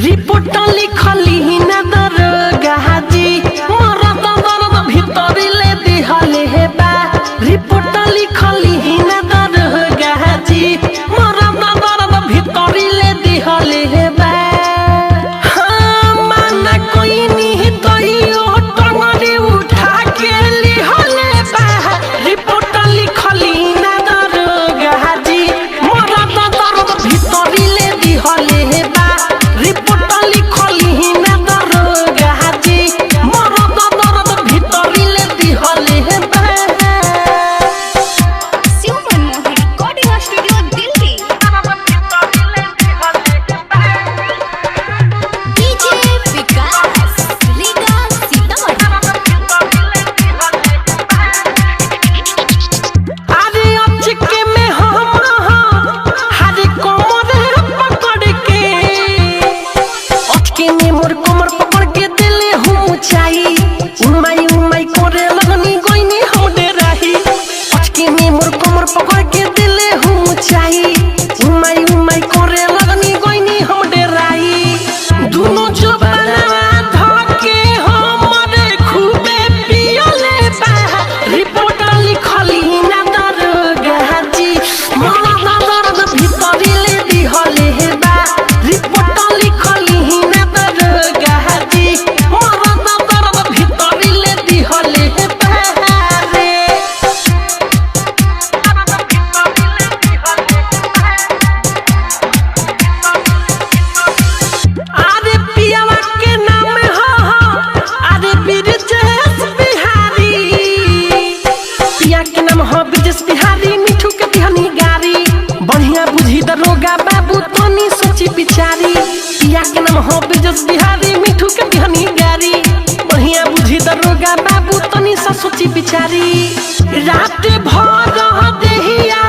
Report लिखली ना दरगाजी मोरा दर्द भीतर ले दिहले हे बा। रिपोर्ट लिखली ना दरगाजी मोरा दर्द भीतर ले दिहले हे बा। हाँ माना कोई नहीं तो यो टंगड़ी उठा के लिहले बा। रिपोर्ट लिखली ना दरगाजी मोरा दर्द भीतर ले दिहले हे बा। रिपोर्ट लिखली ना दरगाजी मोरा दर्द भीतर ले दिहले हे बा। सुमन मोहित रिकॉर्डिंग स्टूडियो दिल्ली। डीजे विकास लीगा सीतामढ़ी। अरे अचके में हम हरे कोमर पकड़ के अचके में मोर कोमर पकड़ के दिले हूँ चाई उमाई उमाई करे लगनी गोइनी हम डेराही। अचके में मोर कोमर पकड़ के दिले हूँ चाई उमाई उमाई करे लगनी गोइनी हम डेराही। दोनों जबाना धके हमरे खूबे पियले बा। रिपोर्ट लिखली ना दरगाजी मोरा दर्द भीतर ले दिहले हे बा। रिपोर्ट लिखली ना दरगाजी मोरा दर्द भीतर ले दिहले हे बा रे। अरे पियावा के नाम अरे ब्रिजेश बिहारी। पिया के नाम हो ब्रिजेश बिहारी मिठू के बिहनी गारी। बढ़िया बुझी दरोगा बाबू तनी सोची बिचारी। पिया के नाम हो ब्रिजेश बिहारी मिठू के बिहनी गारी। बढ़िया बुझी दरोगा बाबू तनी सा सोची बिचारी। रात भर देहिया